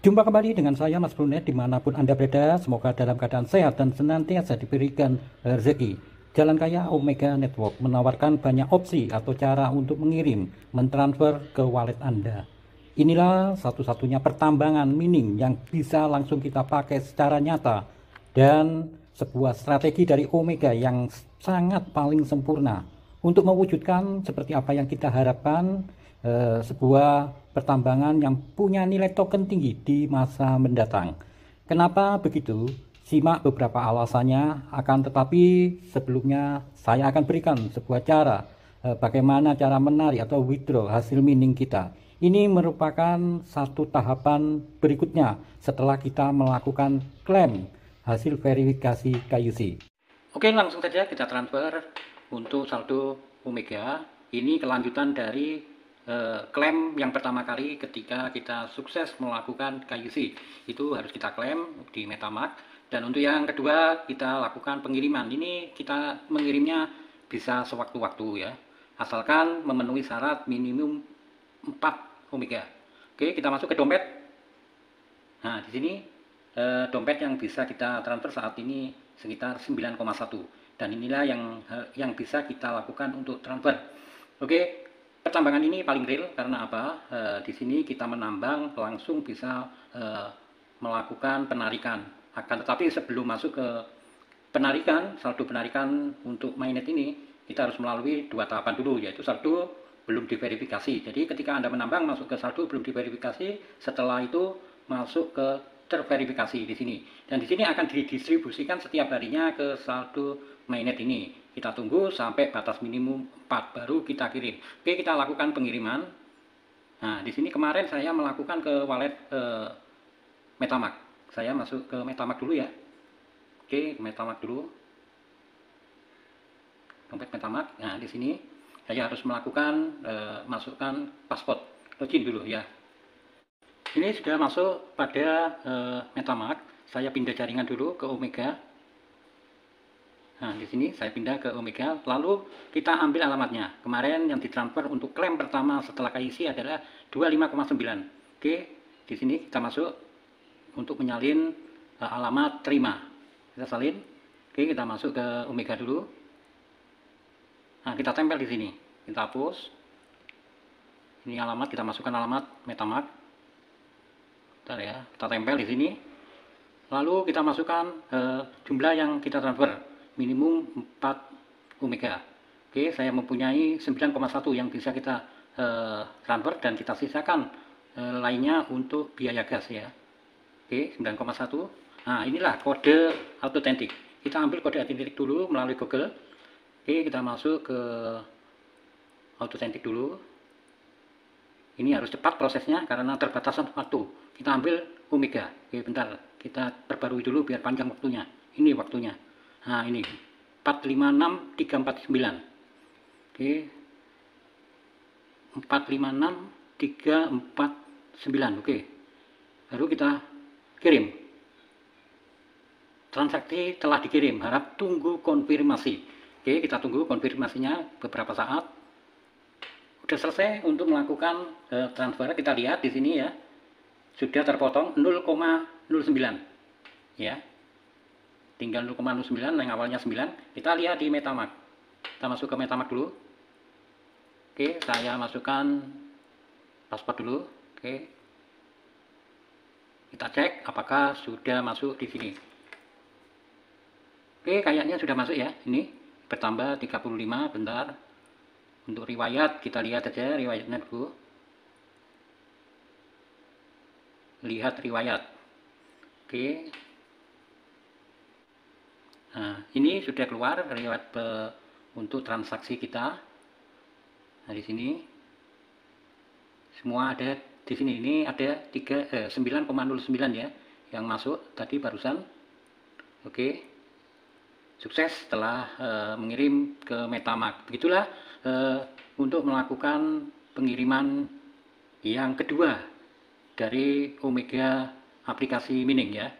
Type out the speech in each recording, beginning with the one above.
Jumpa kembali dengan saya Mas Brunet dimanapun Anda berada. Semoga dalam keadaan sehat dan senantiasa diberikan rezeki. Jalan Kaya Omega Network menawarkan banyak opsi atau cara untuk mengirim, mentransfer ke wallet Anda. Inilah satu-satunya pertambangan mining yang bisa langsung kita pakai secara nyata dan sebuah strategi dari Omega yang sangat paling sempurna untuk mewujudkan seperti apa yang kita harapkan, sebuah pertambangan yang punya nilai token tinggi di masa mendatang. Kenapa begitu? Simak beberapa alasannya, akan tetapi sebelumnya saya akan berikan sebuah cara bagaimana cara menarik atau withdraw hasil mining kita. Ini merupakan satu tahapan berikutnya setelah kita melakukan klaim hasil verifikasi KYC. Oke, langsung saja kita transfer untuk saldo Omega. Ini kelanjutan dari klaim yang pertama kali ketika kita sukses melakukan KYC. Itu harus kita klaim di MetaMask. Dan untuk yang kedua kita lakukan pengiriman. Ini kita mengirimnya bisa sewaktu-waktu ya. Asalkan memenuhi syarat minimum 4 Omega. Oke, kita masuk ke dompet. Nah, di sini dompet yang bisa kita transfer saat ini sekitar 9,1, dan inilah yang bisa kita lakukan untuk transfer. Oke, pertambangan ini paling real karena apa? Di sini kita menambang langsung bisa melakukan penarikan. Akan tetapi sebelum masuk ke penarikan, saldo penarikan untuk mainnet ini kita harus melalui 2 tahapan dulu, yaitu saldo belum diverifikasi. Jadi ketika Anda menambang masuk ke saldo belum diverifikasi, setelah itu masuk ke terverifikasi di sini. Dan di sini akan didistribusikan setiap harinya ke saldo mainnet ini. Kita tunggu sampai batas minimum 4 baru kita kirim. Oke, kita lakukan pengiriman. Nah, di sini kemarin saya melakukan ke wallet MetaMask. Saya masuk ke MetaMask dulu ya. Oke, MetaMask dulu. Dompet MetaMask. Nah, di sini saya harus melakukan masukkan password. Login dulu ya. Ini sudah masuk pada MetaMask. Saya pindah jaringan dulu ke Omega. Nah, di sini saya pindah ke Omega. Lalu kita ambil alamatnya. Kemarin yang ditransfer untuk klaim pertama setelah KYC adalah 25,9. Oke, di sini kita masuk untuk menyalin alamat terima. Kita salin. Oke, kita masuk ke Omega dulu. Nah, kita tempel di sini. Kita hapus. Ini alamat, kita masukkan alamat MetaMask. Bentar ya, kita tempel di sini. Lalu kita masukkan jumlah yang kita transfer, minimum 4 Omega. Oke, saya mempunyai 9,1 yang bisa kita transfer dan kita sisakan lainnya untuk biaya gas ya. Oke, 9,1. Nah, inilah kode authentic. Kita ambil kode authentic dulu melalui Google. Oke, kita masuk ke authentic dulu. Ini harus cepat prosesnya karena terbatasan waktu. Kita ambil Omega. Oke, bentar. Kita perbarui dulu biar panjang waktunya. Ini waktunya. Nah, ini 456349. Oke. 456349. Oke. Baru kita kirim. Transaksi telah dikirim. Harap tunggu konfirmasi. Oke, kita tunggu konfirmasinya beberapa saat. Sudah selesai untuk melakukan transfer. Kita lihat di sini ya, sudah terpotong 0,09 ya, tinggal 0,09 yang awalnya 9. Kita lihat di MetaMask. Kita masuk ke MetaMask dulu. Oke, saya masukkan password dulu. Oke, kita cek apakah sudah masuk di sini. Oke, kayaknya sudah masuk ya. Ini bertambah 35. Bentar. Untuk riwayat, kita lihat aja riwayatnya dulu. Lihat riwayat. Oke. Nah, ini sudah keluar riwayat untuk transaksi kita. Nah, di sini semua ada di sini. Ini ada 9,09 ya yang masuk tadi barusan. Oke. Sukses setelah mengirim ke MetaMask. Begitulah untuk melakukan pengiriman yang kedua dari Omega aplikasi mining ya.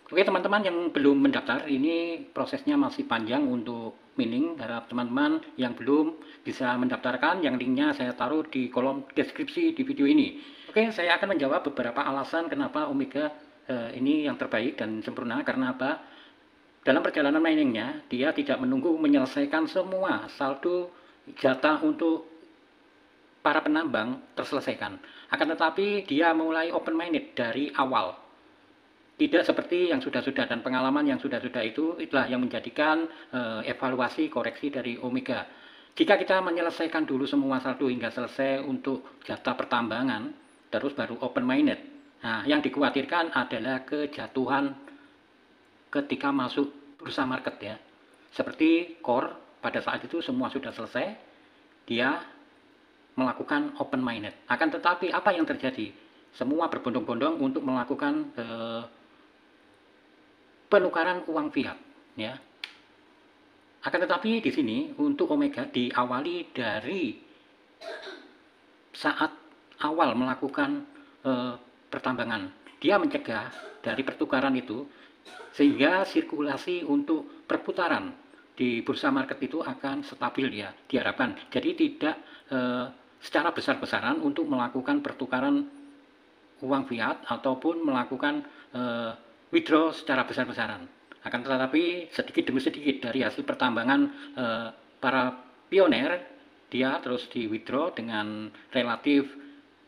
Oke teman-teman yang belum mendaftar, ini prosesnya masih panjang untuk mining. Harap teman-teman yang belum bisa mendaftarkan, yang linknya saya taruh di kolom deskripsi di video ini. Oke, saya akan menjawab beberapa alasan kenapa Omega ini yang terbaik dan sempurna. Karena apa? Dalam perjalanan miningnya, dia tidak menunggu menyelesaikan semua saldo jatah untuk para penambang terselesaikan. Akan tetapi dia mulai open minded dari awal. Tidak seperti yang sudah-sudah, dan pengalaman yang sudah-sudah itulah yang menjadikan evaluasi koreksi dari Omega. Jika kita menyelesaikan dulu semua saldo hingga selesai untuk jatah pertambangan, terus baru open minded. Nah, yang dikhawatirkan adalah kejatuhan ketika masuk bursa market ya. Seperti core pada saat itu semua sudah selesai, dia melakukan open minded. Akan tetapi apa yang terjadi? Semua berbondong-bondong untuk melakukan penukaran uang fiat ya. Akan tetapi di sini untuk Omega diawali dari saat awal melakukan pertambangan. Dia mencegah dari pertukaran itu sehingga sirkulasi untuk perputaran di bursa market itu akan stabil ya, diharapkan. Jadi tidak secara besar-besaran untuk melakukan pertukaran uang fiat ataupun melakukan withdraw secara besar-besaran. Akan tetapi sedikit demi sedikit dari hasil pertambangan para pioner, dia terus di withdraw dengan relatif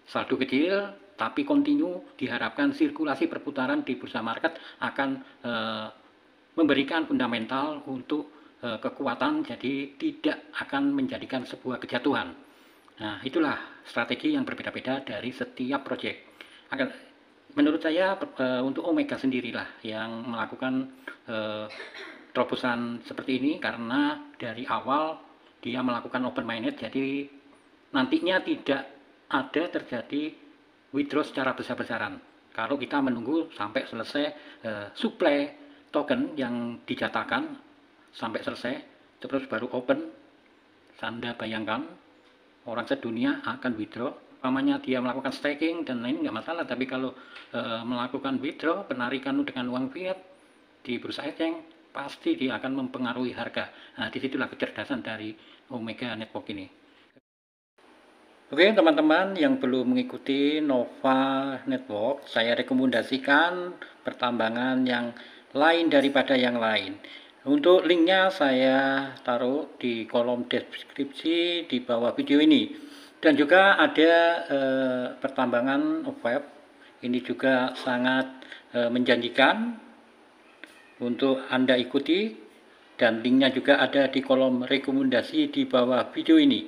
saldo kecil, tapi kontinu. Diharapkan sirkulasi perputaran di bursa market akan memberikan fundamental untuk kekuatan, jadi tidak akan menjadikan sebuah kejatuhan. Nah, itulah strategi yang berbeda-beda dari setiap proyek. Menurut saya untuk Omega sendirilah yang melakukan terobosan seperti ini, karena dari awal dia melakukan open minded, jadi nantinya tidak ada terjadi withdraw secara besar-besaran. Kalau kita menunggu sampai selesai supply token yang dijatakan sampai selesai terus baru open, Anda bayangkan orang sedunia akan withdraw. Umpamanya dia melakukan staking dan lain nggak masalah, tapi kalau melakukan withdraw, penarikan dengan uang fiat di bursa exchange, pasti dia akan mempengaruhi harga. Nah, disitulah kecerdasan dari Omega Network ini. Oke teman-teman yang belum mengikuti Nova Network, saya rekomendasikan pertambangan yang lain daripada yang lain. Untuk linknya saya taruh di kolom deskripsi di bawah video ini. Dan juga ada pertambangan web, ini juga sangat menjanjikan untuk Anda ikuti, dan linknya juga ada di kolom rekomendasi di bawah video ini.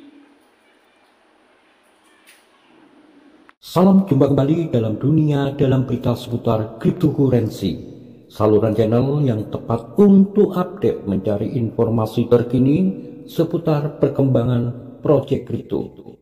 Salam jumpa kembali dalam berita seputar cryptocurrency, saluran channel yang tepat untuk update mencari informasi terkini seputar perkembangan proyek kripto.